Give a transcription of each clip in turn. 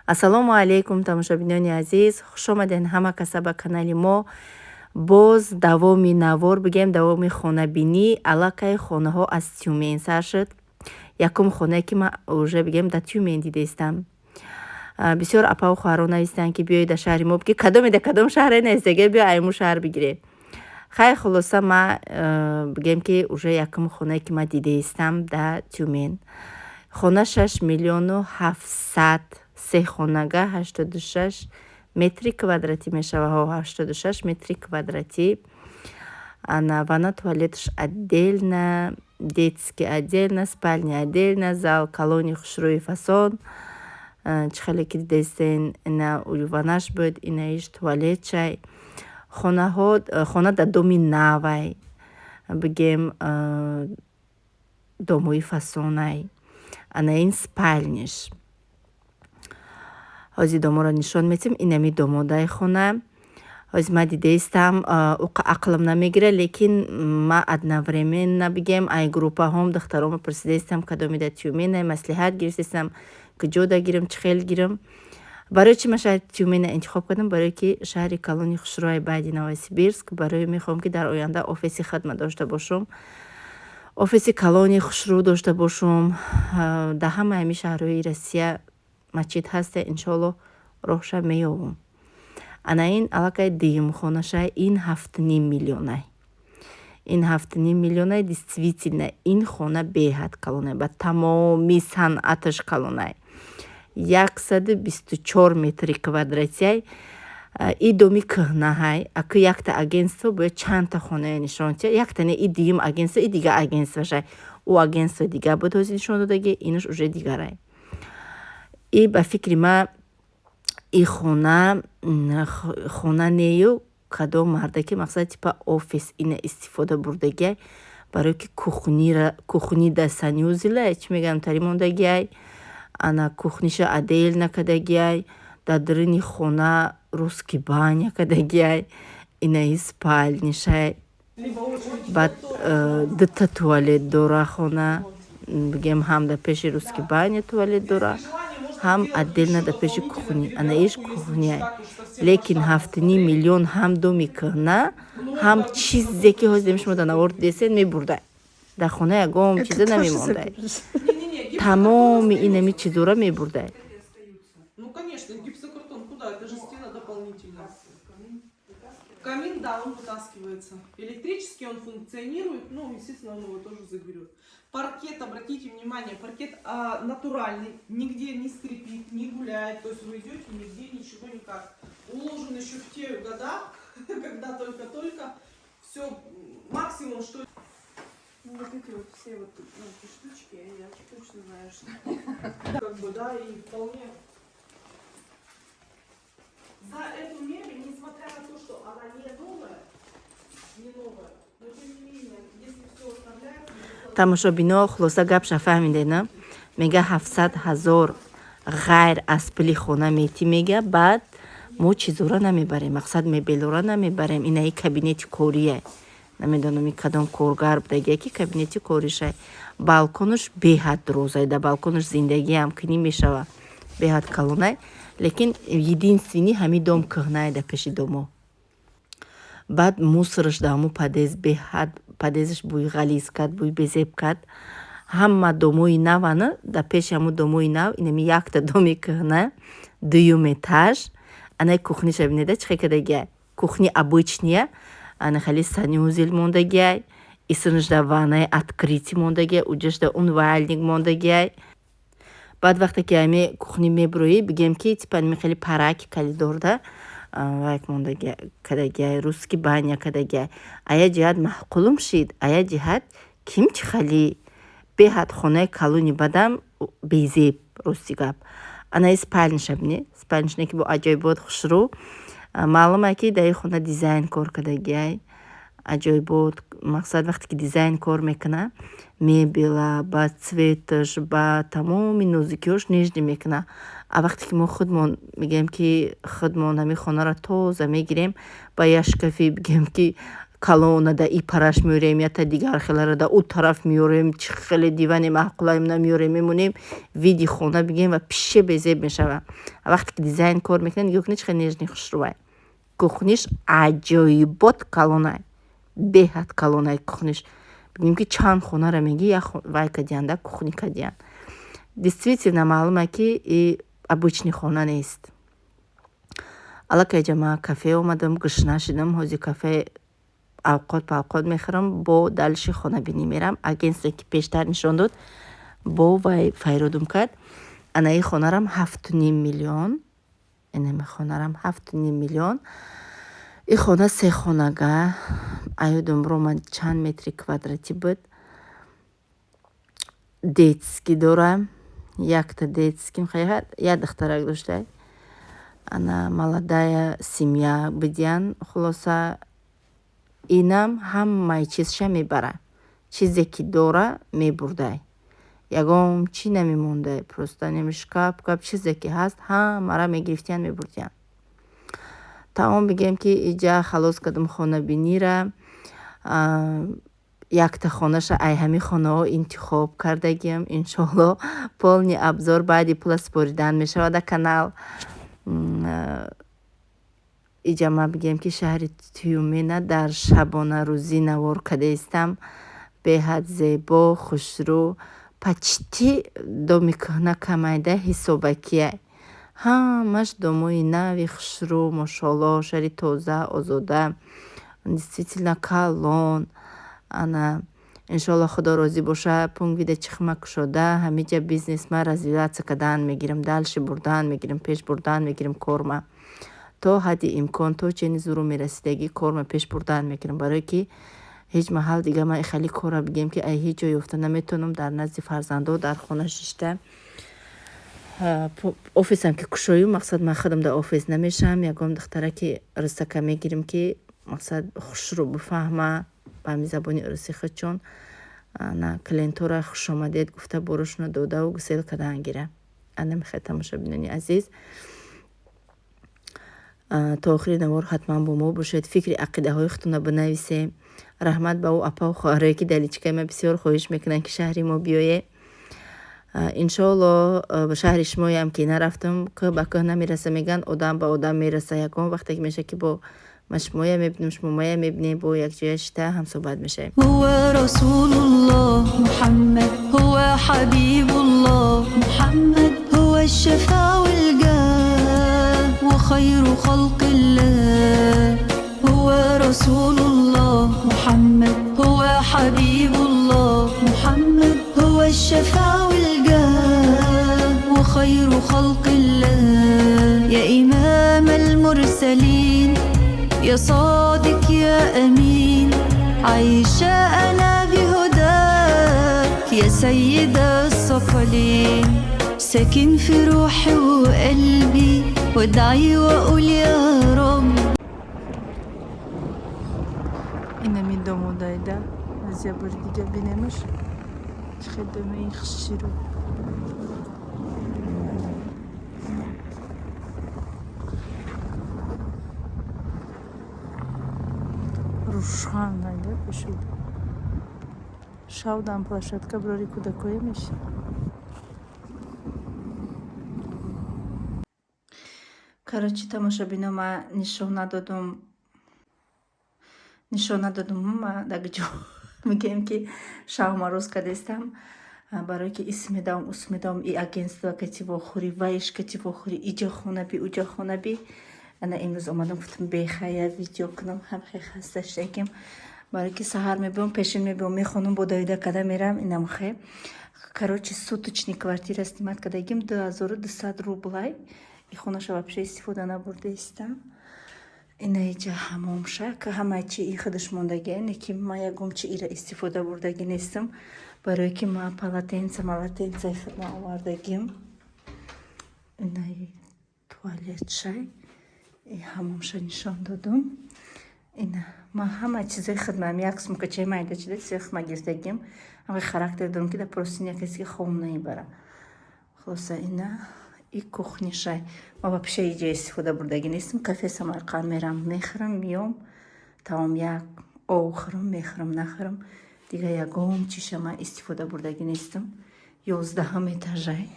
ассалому алайкум тамошобинони азиз, хуш омаден ҳама каса ба канали мо. Боз давоми навор бигем, давоми хонабинӣ. Аллакай хонаҳо аз Тюмен сар шуд. Якум хонае ки ман уже бигем да Тюмен дидаистам. Бисёр апаву хоҳарон нависиданд ки биёи да шаҳри мо, ки кадоме да кадом шаҳре нест, дега биё айму шаҳр бигире. Хай хулоса ман бигем ки уже якум хонае ки ман дидаистам да Тюмен. Хона 6 миллиону 700, се хонага 86 метри квадратӣ мешава. 86 метри квадратӣ. Ванна туалетш отдельно, детский отдельно, спальня отдельно, зал, колония хушрӯи фасон. Чихеле ки дидестен, ина ваннаш буд, ина иш туалетчай. Хона да доми навай, бигем домои фасонай. Ана ин спальняш. Ҳозир доморо нишон метим. Инами домодай хона. Ҳозир ман дидаистам, ақлам намегира, лекин ман одновременно бигем ай группаҳом духтаромо пурсидаистам, кадоми да Тюмена маслиҳат гирифтаистам ки ҷо да гирам, чӣ хел гирам. Барои чӣ ман шаҳри Тюмена интихоб кардам? Барое ки шаҳри колонии хушрӯи баъди Новосибирск, барое мехоҳам ки дар оянда офиси хидмат дошта бошам. офиси колонии хушрӯ дошта бошам. Дар ҳамаи ҳамин шаҳрҳои Россия масҷид ҳаста, иншоалло роҳша меёбам. Ана ин аллакай дуюм хонашай, ин 7,5 миллионай. Ин 7,5 миллионай действительно ин хона беҳад калонай, ба тамоми санъаташ калонай. 124 метри квадратияй. И доми кӯҳнаҳай. Аки якта агентство бояд чандта хонаи нишон тия. Яктане и дуюм агентство, и дига агентствошай. У агентство дига буд ҳозир нишон додаги, инаш уже дигарай. И ба фикри ман и хона нею кадом мардаки мақсад типа офис ина истифода бурдагиай, барои ки кухни да санюзилай, чӣ мегӯям тари мондагиай, ана кухниша отдельно кадагиай, дар дурини хона русский баня кадагиай, ина и спальнишай. Баъд дута туалет дора хона, бигем ҳам дар пеши русский баня туалет дора, ҳам отдельно дар пеши кухни. Ана иш кухняй. Лекин 7,5 миллион ҳам доми кӯҳна, ҳам чизе ки ҳозир шумо дар навор дидесен мебурдай. Дар хона ягон чизе намемондай. Тамоми инами чизора мебурдай. Ну, конечно, гипсокартон куда? Это же стена дополнительная. Камин, да, он вытаскивается. Электрически он функционирует, ну, естественно, он его тоже заберет. Паркет, обратите внимание, паркет натуральный, нигде не скрипит, не гуляет. То есть вы идете, нигде ничего никак. Уложен еще в те года, когда только-только все максимум, что... Ну, вот эти вот все вот эти штучки, я точно знаю, что... Как бы, да, и вполне... За эту мебель, несмотря на то, что она не новая, но тем не менее, если все оставляется... тамошобино хулоса гапша фаҳмидена. Мега 700,000 ғайр аз пули хона мети мега. Баъд мо чизора намебарем, мақсад мебелора намебарем. Инаи кабинети корияй. Намедонам кадом коргар будагия ки кабинети коришай. Балконаш беҳад дурозай, да балконаш зиндагиам кунӣ мешава. Беҳад калонай. Лекин единствени ҳамин дом кӯҳнай да пеши домо. Баъд мусораш да ҳамун падез беҳад, падезаш бӯй ғализ кард, бӯй безеб кард. Ҳама домои навана да пеши ҳамун домои нав, инами якта доми кӯҳна, дуюм этаж. Анай кухниша бинеда чӣ хел кадагиай. Кухни обычния, ана хали санюзел мондагиай, исунаш да ваннаи открытӣ мондагиай, уҷаш да умвальник мондагиай. Баъд вақте ки ами кухни мебурӯӣ, бигем ки типа хеле параки калидорда вайк мондагиай кадагиай, русский баня кадагиай. Ая ҷиҳат маҳқулум шид, ая ҷиҳат ким чӣ хали беҳад хонаи калони бадам безеб рости гап. Ана спальниша бинед, спальнишне ки бо аҷоибот хушрӯ. Маълуме ки дар ин хона дизайн кор кадагиай. Аҷоибот, мақсад вақте ки дизайн кор мекуна, мебела ба цветаш, ба тамоми нозикиёш нижни мекуна. А вақте ки мо худмон мегем ки худмон ҳамин хонаро тоза мегирем, ба як шкафи бигем ки калонада и параш миёрем я та дигар хеларада у тараф миёрем чӣ хеле дивани маъқулаем намиёрем мемонем види хона бигем ва пише безеб мешава. Вақте ки дизайн кор мекунем дига кухниш хеле нежни хушрувай. Кухниш аҷоибот калонай, беҳад калонай кухниш. Бигем ки чанд хонара меги як вай кадианда кухни кадиян. Действительно маълума ки и обычни хона нест. Аллакайҷа ма кафе омадам, гушна шидам, ҳози кафе авқот ба авқот мехӯрам, бо далиши хонабинӣ мерам. Агентстве ки пештар нишон дод бо вай файродум кард. Ана и хонарам 7.5 миллион. Инаме хонарам 7.5 миллион. И хона се хонага аёдам ромад чанд метри квадратӣ буд. Детски дора, якта детски мехоҳад, як духтарак доштай. Ана маладая семья будиян. Хулоса инам ҳамаи чизша мебара. Чизе ки дора мебурдай. Ягон чӣ намемондай. Просто неми шкаф, чизе ки ҳаст ҳамара мегирифтиян мебурдиян. Таом бигем ки иҷа халос кардам хонабинира. Якта хонаша ай ҳами хонаҳо интихоб кардагиам. Иншоалло полни абзор баъди пула споридан мешавада канал. иҷа ма бигем ки шаҳри Тюмена дар шабона рӯзӣ навор кадаистам. Беҳад зебо, хушрӯ, почти доми кӯҳна камайда ҳисобакия. Ҳамаш домои нави хушрӯ, мошоалло, шаҳри тоза, озода, действительно калон. Ана иншоалло худо розӣ боша, пункт чихма кушода ҳамиҷа бизнесма развиватсия кардан мегирам, дальше бурдан мегирам, пеш бурдан мегирам корма. То ҳадди имкон, то чени зуру мерасидагӣ корма пеш бурдан мегирам, барое ки ҳеҷ маҳал дига ман хеле кора бигем ки ай ҳеҷ ҷо ёфта наметавонам дар назди фарзандо дар хона шишта. Офисам ки кушою, мақсад ман худам дар офис намешам. Ягон духтараки рӯстака мегирем ки мақсад хушрӯ бифаҳма ба ҳами забони уруси худ, чун ана клиентора хушомадед гуфта борошона додаву гусел кардан гира. Ана мехоҳед тамошобинони азиз, то охири навор ҳатман бо мо бошед. Фикри ақидаҳои худтонро бинависед. раҳмат ба ӯ апа ва хоҳарое ки дар личкаи ма бисёр хоҳиш мекунанд ки шаҳри мо биёе. иншоалло ба шаҳри шумоям ки нарафтам, кӯҳ ба кӯҳ намераса, меган одам ба одам мераса. Ягон вақте ки меша ки бо ма шумоя мебинем, шумо мая мебинем, бо якҷоя шита ҳамсоҳбат мешавем. ҳува расулуллоҳ муҳаммад, ҳува ҳабибуллоҳ муҳаммад, ҳува шафаъул гах ва хайру халқиллаҳ. ҳува расулуллоҳ муҳаммад, ҳува ҳабибуллоҳ муҳаммад, ҳува шафаъул гах ва хайру халқиллаҳ. я имамал мурсалин, يا صادق يا أمين، عايشة أنا بهداك يا سيد الثقلين. ساكن في روحي وقلبي، وادعي وأقول يا رب. إنا من دومو دايدا زي برديجا بينامش خدمة يخشرو. Рушан найда пишет. Шавдан площадка брори кудакое меши. Короче, тамошабино ма нишона додум ма дагҷо мегем ки шавма роз кадестам, барое ки исмедам и агентство кативохӯри вайш кативохӯри иҷа хонаби уҷа хонаби. Ана имрӯз омадам гуфтам бехая видео кунам, ҳам хе хаста шудагим. барое ки саҳар мебиём, пешин мебиём, мехонам, бо доида када мерам, инам хе. Короче, суточный квартира снимат кадагим 2200 рублай. И хонаша вообще истифода набурдаистам. Ина иҷа ҳамомша ки ҳамаи чи и худаш мондагия, не ки ма ягон чи ира истифода бурдаги нестам, барое ки ма полотенца худма овардагим. Ина туалет шай ҳамомша нишон додум. Ина ма ҳама чизои хидмаам, як сумка майда чида чизи хидма гирифтагим. ҳамаи характер дорам ки да просто як касе ки хом наибара. хулоса ина и кухни шай. Ма вообще иҷа истифода бурдаги нестам. Кафе Самарқанд мерам, мехӯрам, миём, таом як охирам мехирам нахирам дига ягон чишама истифода бурдагӣ нестам. 11 этажай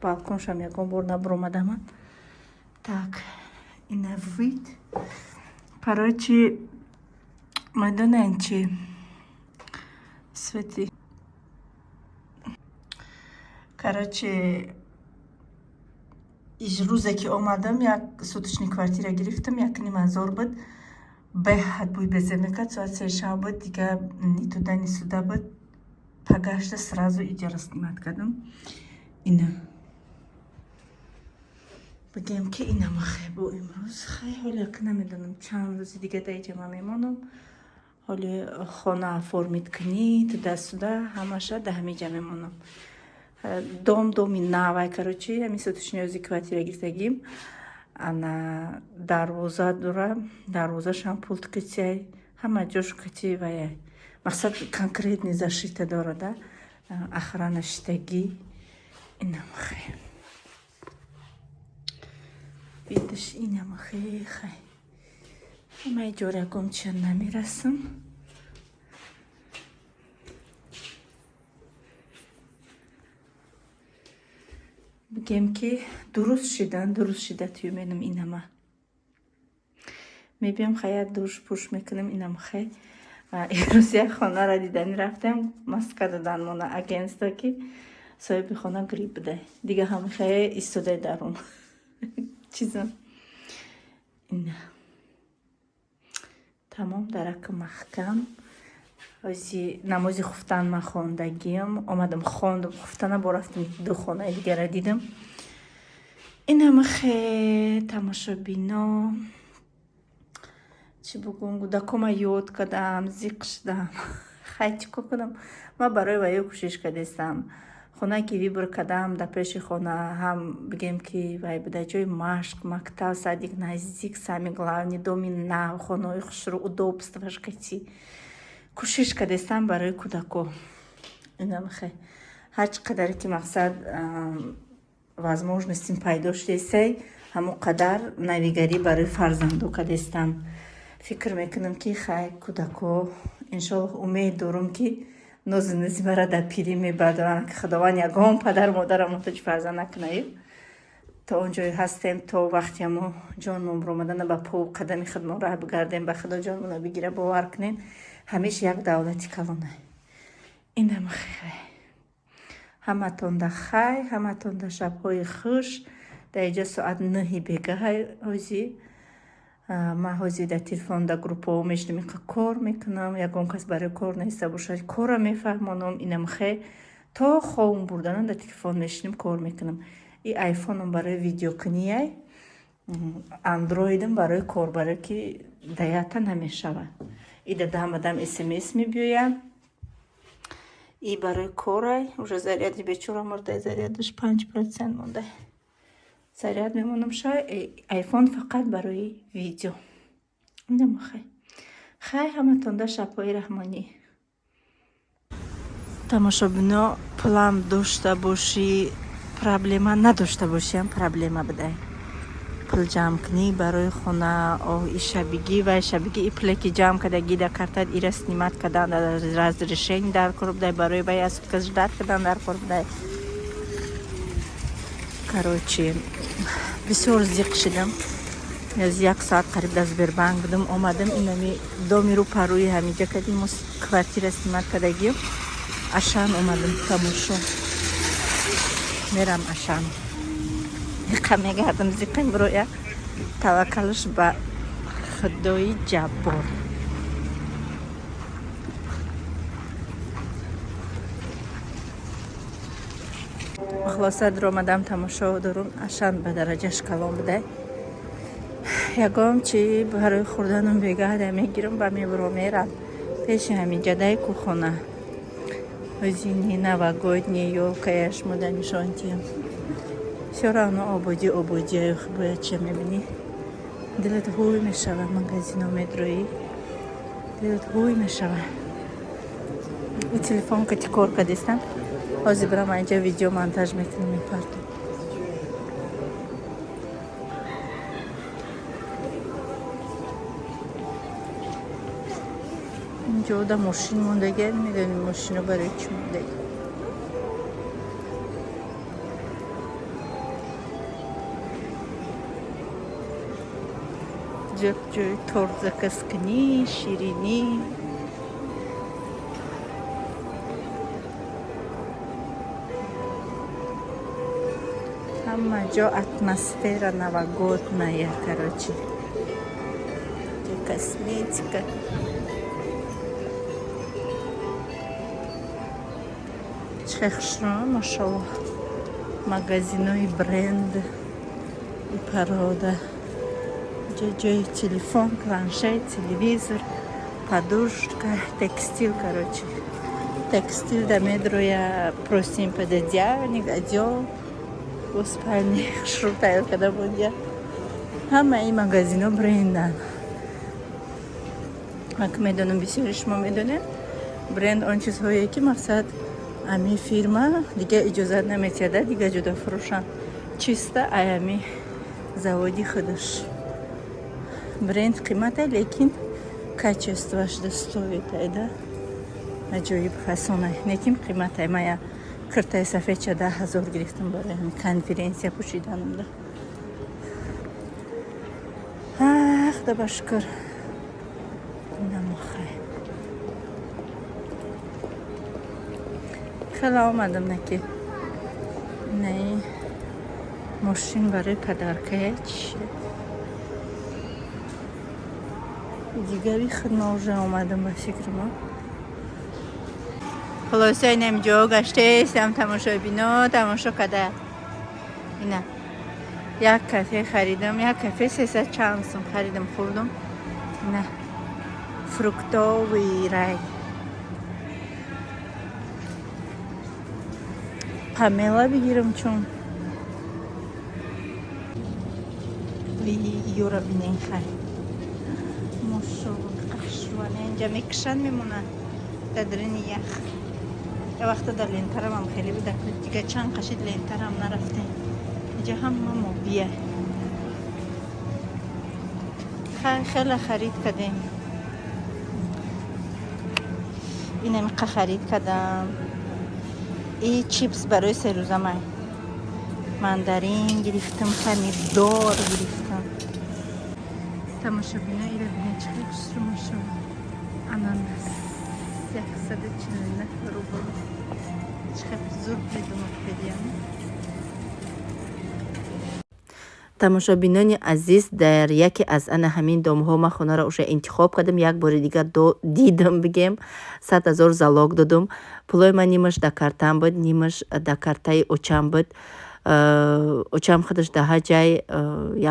балконшам ягон бор набуромадаман. Так ина вид короче медонен чи свети короче рӯзе ки омадам як суточни квартира гирифтам 1,5 буд. Беҳад бӯй безе мекард. Соат 3 шаб буд дига нитудани суда буд. Пагашта сразу иҷора снимат кардам. Ина бигем ки ина махе бо имрӯз хай ҳоли як намедонам чанд рӯзи дига дар иҷома мемонам. ҳоли хона оформид кунӣ туда-суда ҳамаша дар ҳамиҷа мемонам. доми навай короче ҳамин суточниёзи квартира гирифтагим ана дарвоза дура дарвозашам пулткитсяй ҳама ҷош кати ваяй мақсад конкретни зашита дорада охрана шитагӣ инамахе видиш инамахе хай ҳама иҷора ягон чия намерасам. бигем ки дуруст шида тӯ менам инама мебиям хая душ пуш мекунам инам хай. имрӯз як хонара дидани рафтам маска дадан мона агентство ки соҳиби хона грипп будай дига ҳами хая истодай дарун чизам ина тамом дарака маҳкам. ози намози хуфтан ман хондагим омадам хондам хуфтана бо рафтим ду хонаи дигара дидам. инамахе тамошобино чӣ бугум гудакома ёд кардам зиқ шудам хай чӣ кор кунам. ман барои ваё кӯшиш кардастам хонае ки вибр кардам дар пеши хона ҳам бигем ки вай буда ҷои машқ мактаб садик наздик сами главни доми нав хонаҳои хушрӯ удобстваш кати кӯшиш кардастам барои кӯдако. инамахе ҳар чӣ қадаре ки мақсад возможностим пайдо шудесай ҳамо қадар навигарӣ барои фарзандо кардастам. фикр мекунам ки хай кӯдако иншоллоҳ умед дорам ки нози низи мара дар пирӣ мебардоранд ки худованд ягон падару модарам муҳтоҷи фарзанд накунаи то он ҷое ҳастем то вақте мо ҷонмон биромадана ба по қадами худмон роҳ бигардем ба худо ҷонмона бигира бовар кунем ҳамеша як давлати калона. инамахе ҳаматон да хай ҳаматон да шабҳои хуш. дар иҷа соат 9 бегаҳай ҳози ман ҳози дар телефон дар группаҳо мешинам иқа кор мекунам ягон кас барои кор наиста бошад кора мефаҳмонам. инамахе то ховум бурданам дар телефон мешинам кор мекунам. и айфоном барои видеокунияй андроидам барои корбарӣ ки даята намешавад и дадамадам смс мебиёяд и барои корай уже заряди бечора мурдай зарядаш 5% мондай заряд мемонам шай айфон фақат барои видео. инамахай хай ҳаматонда шабҳои раҳмонӣ. тамошобино план дошта бошӣ проблема надошта бошиам проблема будай пул ҷамъкунӣ барои хона и шабигӣ ва шабигӣ и пуле ки ҷамъ кардагӣ дар картат ира снимат кардан разрешение дар кор будай барои вай аз сутка ждат кардан дар кор будай. короче бисёр зиқ шидам. аз 1 соат қариб дар Сбербанк будам омадам инами домиру парӯи ҳамиҷа кардим квартира снимат кардагим ашан омадам тамошо мерам ашан иқа мегардам зиқим бироя таваккалш ба худои ҷаббор. хулоса дуромадам тамошо дорум ашан ба дараҷаш калон будай ягон чи барои хӯрданам бегаҳда мегирам ба мебуро мерам пеши ҳамиҷадай кӯхона ози не новогодние ёлкаяш мода нишонтиям всё равно ободиаю бояд чия мебинӣ дилат ҳуй мешавад магазино медроӣ дилат ҳуй мешавад. и телефон кати кор кардистам ҳозир бирам анҷа видео монтаж мекунам мепартам. اینجا در ماشین موندگی میدونیم ماشین رو برای چی موندگی جای ترزه کسکنی شیرینی همه جا اتمسفیر новогодная короче косметика чехшно машаллах магазиной бренд и порода جای телефон планшет телевизор подушка текстиль короче текстиль да медроя просим пододеяльник одел в спальне шутаю когда буду همه این магазино брендан как медонум бисёри шумо медонед бренд он чизҳое ки мақсад ами фирма дига иҷозат наметиҳада дига ҷуда фурӯшан чиста аями заводи худаш бренд қимата лекин качестваш достоит айда аҷоиб фасона лекин қимата мая куртаи сафедча 10 000 гирифтам барои конференсия пӯшиданамда худоба шукр намохай хела омадам наки наи мошин барои падаркая чише дигари хидма уже омадам ба фикрама خلاصه اینجا گشته استم تماشابینا تماشا کرده اینا یک کافه خریدم یک کافه 300 چند سوم خریدم خوردم نه فروکتوی رای پامیلا بگیرم چون یورا بینین خرید ماشاءالله قشوانه اینجا میکشن میمونن درین یخ یه وقت در لینترم هم خیلی بوده دیگه چند قشید لینترم نرفته اینجا هم موبیه خیلی خرید کردیم اینم خرید کردم این چیپس برای 3 روزه ماندارین گرفتم خمیردار گرفتم تماشا بینا ایره بینا چقدر دوست رو ماشا اناناس 149 روبل چقدر زور بدونم بدیم тамошобинони азиз дар яке аз ана ҳамин домҳо ман хонаро уша интихоб кардам як бори дигар дидам бигем 100 000 залог додум пулои ман нимаш да картам буд нимаш да картаи очам буд очам худаш да ҳар ҷай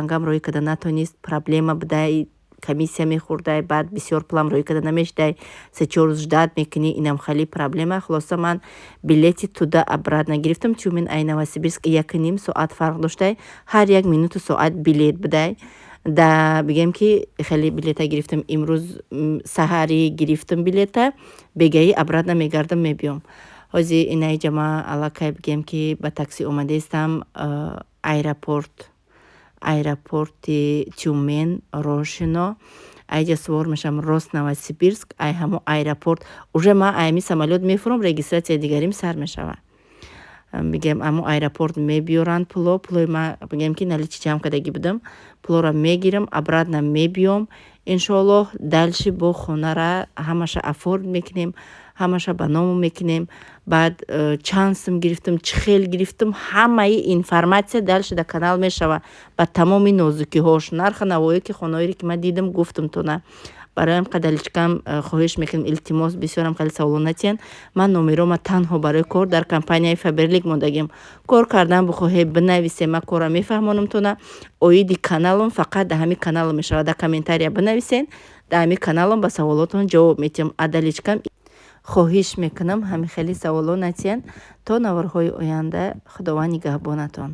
янгам роҳӣ карда натонист проблема будай комиссия мехӯрдай баъд бисёр пулам роҳӣ карда намешдай 3-4 рӯз ждат мекунӣ инам хеле проблема хулоса ман билети туда обратно гирифтам чун мин ай Новосибирск 1.5 соат фарқ доштай ҳар 1 минуту соат билет будай да бигем ки хеле билета гирифтам имрӯз саҳари гирифтам билета бегаи обратно мегардам мебиём ҳозир инаи ҷама аллакай бигем ки ба такси омадаистам аэропорти Тюмень Рошино айҷа сувор мешам рост Новосибирск ай ҳамо аэропорт уже ма айми самолёт мефурам регистратсия дигарим сар мешава бигем амо аэропорт мебиёранд пулои ма бигем ки наличи ҷамъ кардагӣ будам пулора мегирам обратно мебиём иншоаллоҳ дальши бо хонара ҳамаша афорд мекунем ҳамаша ба ному мекунем баъд чанд сум гирифтам чӣ хел гирифтам ҳамаи информатсия дальши дар канал мешава ба тамоми нозукиҳош нарха навоё ки хонаҳоеро ки ман дидам гуфтам тона бароям қадаличкам хоҳиш мекунам илтимос бисёрам хеле саволо натиҳанд ман номерома танҳо барои кор дар компанияи Фаберлик мондагим кор кардан бихоҳед бинависе ман корро мефаҳмонам тона оиди каналам фақат дар ҳамин канал мешава дар комментария бинависен дар ҳамин каналам ба саволотон ҷавоб метиҳам адаличкам хоҳиш мекунам ҳамин хеле саволо натиҳанд то наварҳои оянда худованд нигаҳбонатон